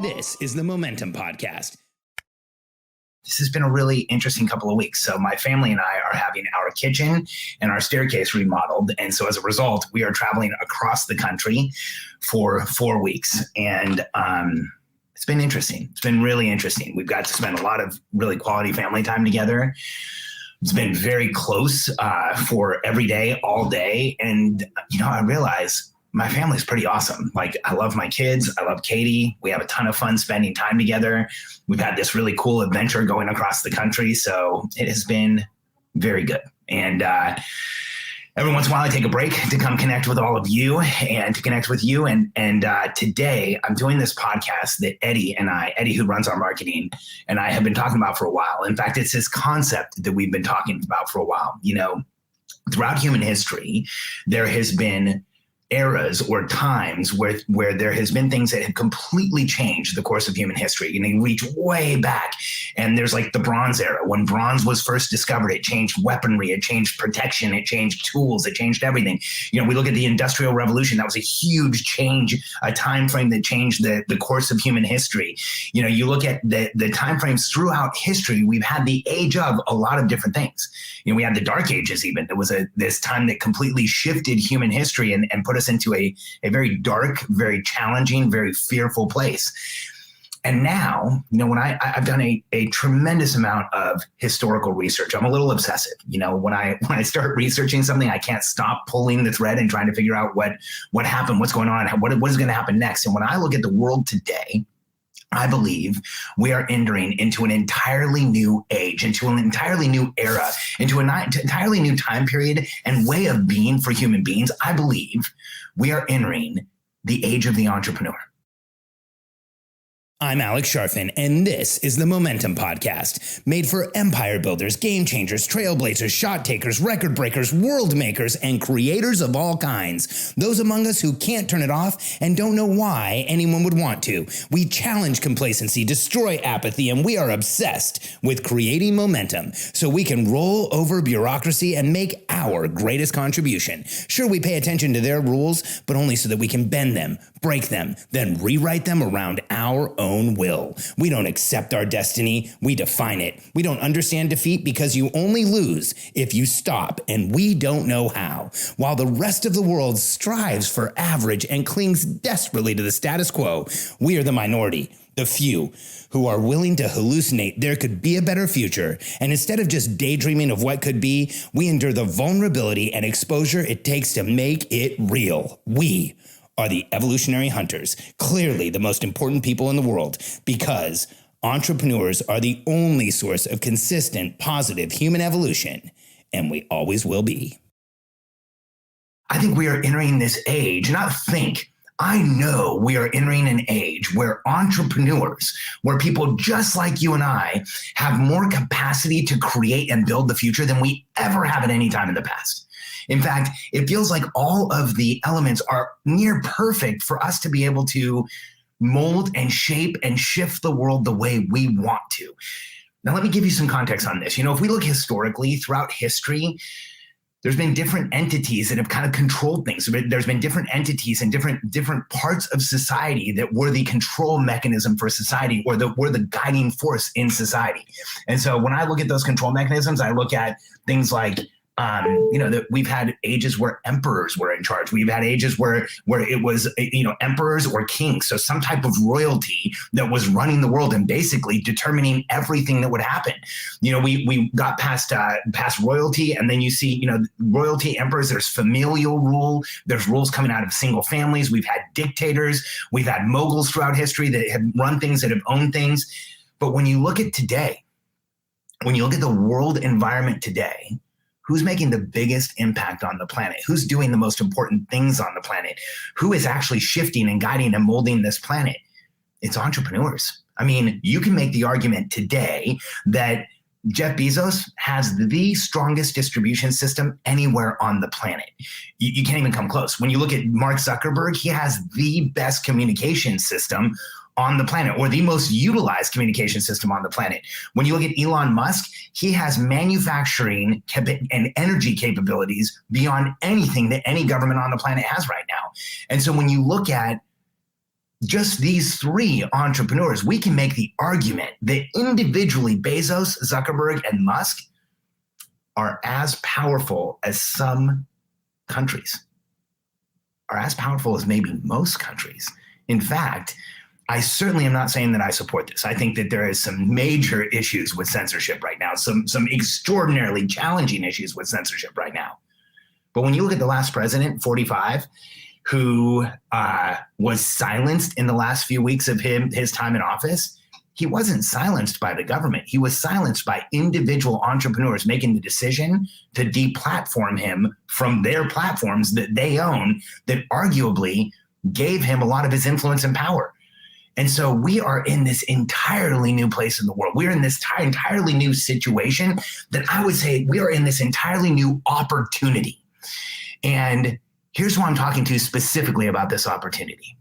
This is the Momentum Podcast. This has been a really interesting couple of weeks. So my family and I are having our kitchen and our staircase remodeled. And so as a result, we are traveling across the country for 4 weeks. And it's been interesting. It's been really interesting. We've got to spend a lot of really quality family time together. It's been very close for every day, all day. And, I realize my family's pretty awesome. Like, I love my kids. I love Katie. We have a ton of fun spending time together. We've had this really cool adventure going across the country. So it has been very good. And every once in a while I take a break to come connect with all of you and to connect with you. And today I'm doing this podcast that Eddie, who runs our marketing, and I have been talking about for a while. In fact, it's this concept that we've been talking about for a while. Throughout human history, there has been eras or times where there has been things that have completely changed the course of human history. You reach way back, and there's like the Bronze Era. When bronze was first discovered, it changed weaponry, it changed protection, it changed tools, it changed everything. We look at the Industrial Revolution. That was a huge change, a time frame that changed the course of human history. You look at the time frames throughout history. We've had the age of a lot of different things. We had the Dark Ages even. There was this time that completely shifted human history and put us into a very dark, very challenging, very fearful place. And now, when I've done a tremendous amount of historical research. I'm a little obsessive. When I start researching something, I can't stop pulling the thread and trying to figure out what happened, what's going on, what is going to happen next. And when I look at the world today, I believe we are entering into an entirely new age, into an entirely new era, into an entirely new time period and way of being for human beings. I believe we are entering the age of the entrepreneur. I'm Alex Sharfin, and this is the Momentum Podcast, made for empire builders, game changers, trailblazers, shot takers, record breakers, world makers, and creators of all kinds. Those among us who can't turn it off and don't know why anyone would want to. We challenge complacency, destroy apathy, and we are obsessed with creating momentum so we can roll over bureaucracy and make our greatest contribution. Sure, we pay attention to their rules, but only so that we can bend them, break them, then rewrite them around our own will. We don't accept our destiny, we define it. We don't understand defeat because you only lose if you stop, and we don't know how. While the rest of the world strives for average and clings desperately to the status quo, we are the minority, the few, who are willing to hallucinate there could be a better future. And instead of just daydreaming of what could be, we endure the vulnerability and exposure it takes to make it real. We are the evolutionary hunters, clearly the most important people in the world, because entrepreneurs are the only source of consistent, positive human evolution, and we always will be. I think we are entering this age, I know we are entering an age where entrepreneurs, where people just like you and I have more capacity to create and build the future than we ever have at any time in the past. In fact, it feels like all of the elements are near perfect for us to be able to mold and shape and shift the world the way we want to. Now, let me give you some context on this. If we look historically throughout history, there's been different entities that have kind of controlled things. There's been different entities and different parts of society that were the control mechanism for society, or that were the guiding force in society. And so when I look at those control mechanisms, I look at things like that we've had ages where emperors were in charge. We've had ages where it was, emperors or kings. So some type of royalty that was running the world and basically determining everything that would happen. We got past royalty, and then you see, royalty, emperors, there's familial rule. There's rules coming out of single families. We've had dictators. We've had moguls throughout history that have run things, that have owned things. But when you look at today, when you look at the world environment today, who's making the biggest impact on the planet? Who's doing the most important things on the planet? Who is actually shifting and guiding and molding this planet? It's entrepreneurs. I mean, you can make the argument today that Jeff Bezos has the strongest distribution system anywhere on the planet. You can't even come close. When you look at Mark Zuckerberg, he has the best communication system on the planet, or the most utilized communication system on the planet. When you look at Elon Musk, he has manufacturing and energy capabilities beyond anything that any government on the planet has right now. And so when you look at just these three entrepreneurs, we can make the argument that individually Bezos, Zuckerberg, and Musk are as powerful as some countries, are as powerful as maybe most countries. In fact, I certainly am not saying that I support this. I think that there is some major issues with censorship right now, some extraordinarily challenging issues with censorship right now. But when you look at the last president, 45, who was silenced in the last few weeks of his time in office, he wasn't silenced by the government. He was silenced by individual entrepreneurs making the decision to deplatform him from their platforms that they own, that arguably gave him a lot of his influence and power. And so we are in this entirely new place in the world. We're in this entirely new situation that I would say we are in this entirely new opportunity. And here's who I'm talking to specifically about this opportunity.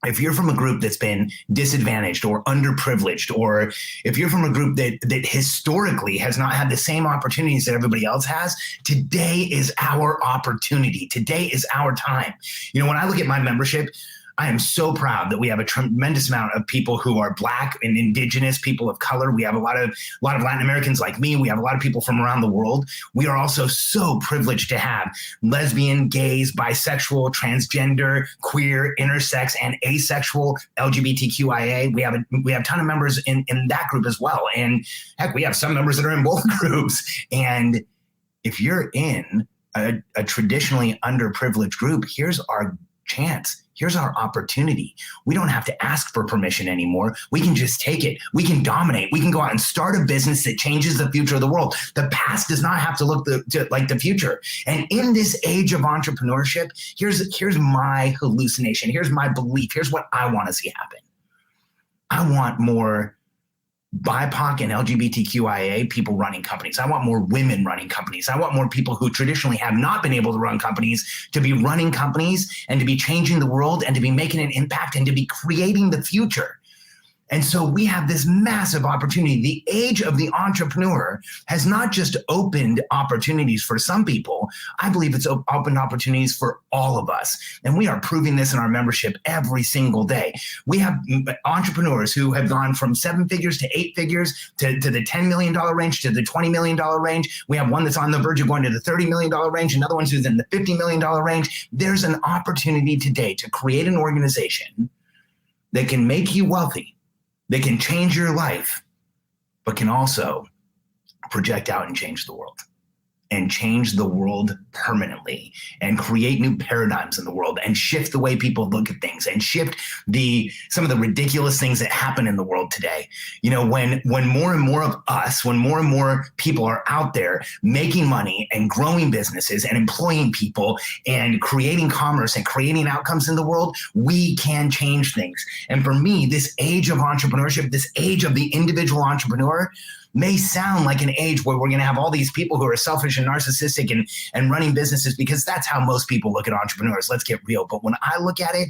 If you're from a group that's been disadvantaged or underprivileged, or if you're from a group that historically has not had the same opportunities that everybody else has, today is our opportunity. Today is our time. You know, when I look at my membership, I am so proud that we have a tremendous amount of people who are Black and Indigenous, people of color. We have a lot of Latin Americans like me. We have a lot of people from around the world. We are also so privileged to have lesbian, gays, bisexual, transgender, queer, intersex, and asexual LGBTQIA. We have a ton of members in that group as well. And heck, we have some members that are in both groups. And if you're in a traditionally underprivileged group, here's our chance. Here's our opportunity. We don't have to ask for permission anymore. We can just take it. We can dominate. We can go out and start a business that changes the future of the world. The past does not have to look like the future. And in this age of entrepreneurship, here's my hallucination. Here's my belief. Here's what I want to see happen. I want more BIPOC and LGBTQIA people running companies. I want more women running companies. I want more people who traditionally have not been able to run companies to be running companies and to be changing the world and to be making an impact and to be creating the future. And so we have this massive opportunity. The age of the entrepreneur has not just opened opportunities for some people. I believe it's opened opportunities for all of us. And we are proving this in our membership every single day. We have entrepreneurs who have gone from 7 figures to 8 figures to the $10 million range to the $20 million range. We have one that's on the verge of going to the $30 million range, another one who's in the $50 million range. There's an opportunity today to create an organization that can make you wealthy, that can change your life, but can also project out and change the world permanently and create new paradigms in the world and shift the way people look at things and shift some of the ridiculous things that happen in the world today. You know, when more and more of us, when more and more people are out there making money and growing businesses and employing people and creating commerce and creating outcomes in the world, we can change things. And for me, this age of entrepreneurship, this age of the individual entrepreneur, may sound like an age where we're going to have all these people who are selfish and narcissistic and running businesses, because that's how most people look at entrepreneurs. Let's get real. But when I look at it,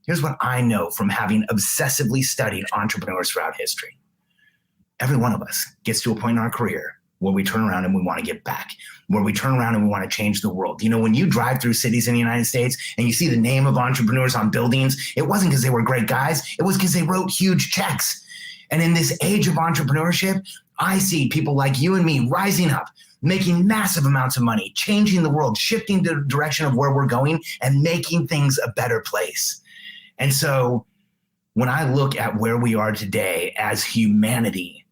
here's what I know from having obsessively studied entrepreneurs throughout history. Every one of us gets to a point in our career where we turn around and we want to give back, where we turn around and we want to change the world. You know, when you drive through cities in the United States and you see the name of entrepreneurs on buildings, it wasn't because they were great guys. It was because they wrote huge checks. And in this age of entrepreneurship, I see people like you and me rising up, making massive amounts of money, changing the world, shifting the direction of where we're going and making things a better place. And so when I look at where we are today as humanity,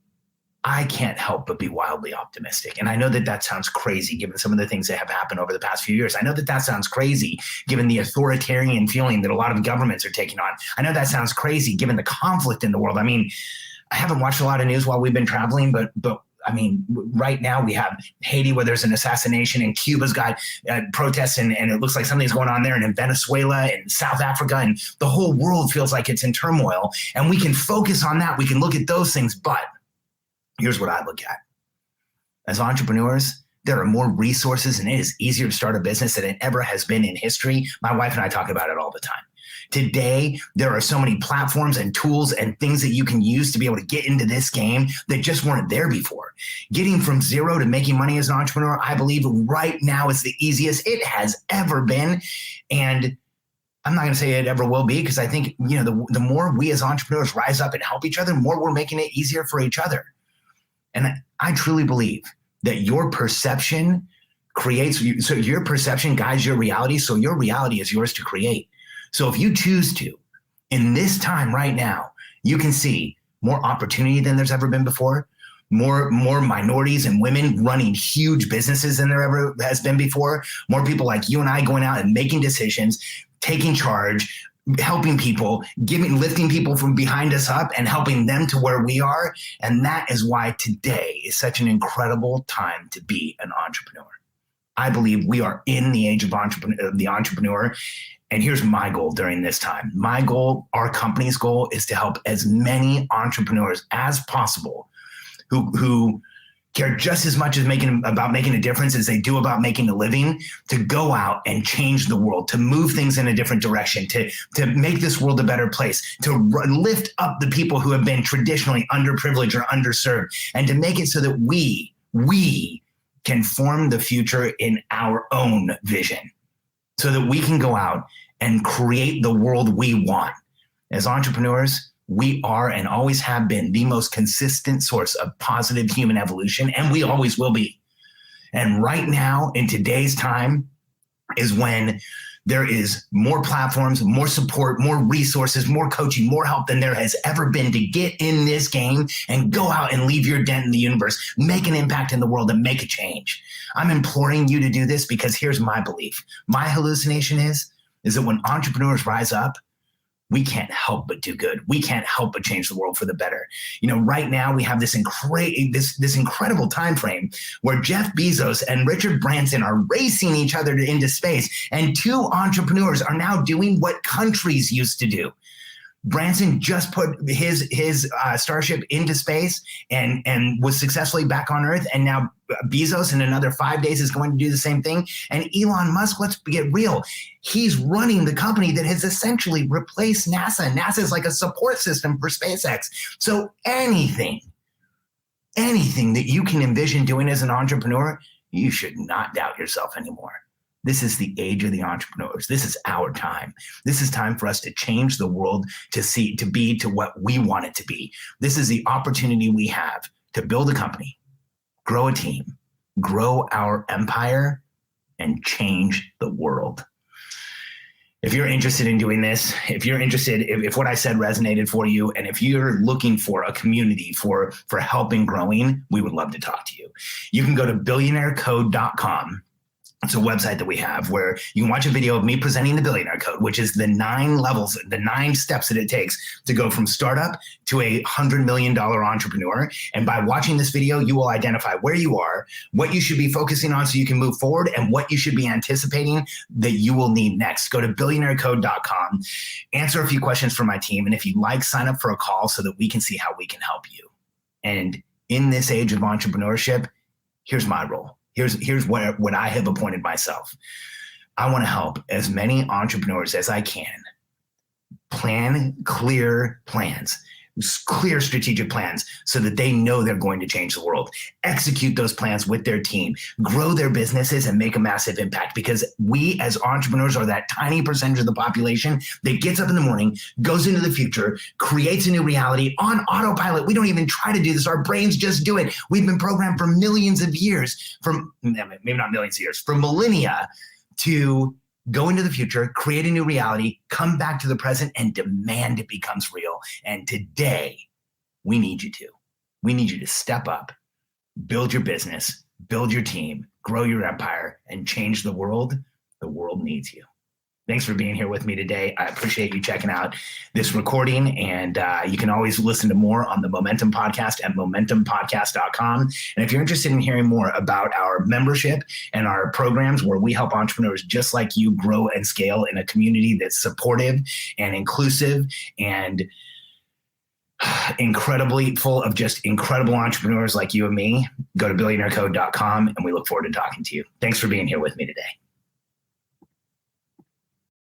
I can't help but be wildly optimistic. And I know that sounds crazy given some of the things that have happened over the past few years. I know that sounds crazy given the authoritarian feeling that a lot of governments are taking on. I know that sounds crazy given the conflict in the world. I mean, I haven't watched a lot of news while we've been traveling, but I mean, right now we have Haiti where there's an assassination, and Cuba's got protests, and it looks like something's going on there, and in Venezuela and South Africa, and the whole world feels like it's in turmoil. And we can focus on that. We can look at those things. But here's what I look at. As entrepreneurs, there are more resources, and it is easier to start a business than it ever has been in history. My wife and I talk about it all the time. Today, there are so many platforms and tools and things that you can use to be able to get into this game that just weren't there before. Getting from zero to making money as an entrepreneur, I believe right now is the easiest it has ever been. And I'm not going to say it ever will be, because I think, the more we as entrepreneurs rise up and help each other, the more we're making it easier for each other. And I truly believe that your perception so your perception guides your reality. So your reality is yours to create. So if you choose to, in this time right now, you can see more opportunity than there's ever been before, more minorities and women running huge businesses than there ever has been before, more people like you and I going out and making decisions, taking charge, helping people, lifting people from behind us up and helping them to where we are. And that is why today is such an incredible time to be an entrepreneur. I believe we are in the age of the entrepreneur. And here's my goal during this time. My goal, our company's goal, is to help as many entrepreneurs as possible who care just as much about making a difference as they do about making a living, to go out and change the world, to move things in a different direction, to make this world a better place, to lift up the people who have been traditionally underprivileged or underserved, and to make it so that we can form the future in our own vision, so that we can go out and create the world we want. As entrepreneurs, we are and always have been the most consistent source of positive human evolution, and we always will be. And right now, in today's time, is when there is more platforms, more support, more resources, more coaching, more help than there has ever been to get in this game and go out and leave your dent in the universe, make an impact in the world, and make a change. I'm imploring you to do this because here's my belief. My hallucination is that when entrepreneurs rise up, we can't help but do good. We can't help but change the world for the better. Right now we have this incredible time frame where Jeff Bezos and Richard Branson are racing each other into space, and two entrepreneurs are now doing what countries used to do. Branson just put his Starship into space and was successfully back on Earth. And now Bezos in another 5 days is going to do the same thing. And Elon Musk, let's get real, he's running the company that has essentially replaced NASA. NASA is like a support system for SpaceX. So anything that you can envision doing as an entrepreneur, you should not doubt yourself anymore. This is the age of the entrepreneurs. This is our time. This is time for us to change the world to be what we want it to be. This is the opportunity we have to build a company, grow a team, grow our empire, and change the world. If you're interested in doing this, if what I said resonated for you, and if you're looking for a community for helping growing, we would love to talk to you. You can go to billionairecode.com. It's a website that we have where you can watch a video of me presenting the Billionaire Code, which is the 9 levels, the 9 steps that it takes to go from startup to $100 million entrepreneur. And by watching this video, you will identify where you are, what you should be focusing on so you can move forward, and what you should be anticipating that you will need next. Go to billionairecode.com, answer a few questions for my team. And if you'd like, sign up for a call so that we can see how we can help you. And in this age of entrepreneurship, here's my role. Here's what I have appointed myself. I want to help as many entrepreneurs as I can plan clear plans, clear strategic plans, so that they know they're going to change the world, execute those plans with their team, grow their businesses, and make a massive impact. Because we as entrepreneurs are that tiny percentage of the population that gets up in the morning, goes into the future, creates a new reality on autopilot. We don't even try to do this. Our brains just do it. We've been programmed for millions of years, maybe not millions of years, for millennia, to go into the future, create a new reality, come back to the present, and demand it becomes real. And today, we need you to. We need you to step up, build your business, build your team, grow your empire, and change the world. The world needs you. Thanks for being here with me today. I appreciate you checking out this recording, and you can always listen to more on the Momentum Podcast at momentumpodcast.com. And if you're interested in hearing more about our membership and our programs where we help entrepreneurs just like you grow and scale in a community that's supportive and inclusive and incredibly full of just incredible entrepreneurs like you and me, go to billionairecode.com, and we look forward to talking to you. Thanks for being here with me today.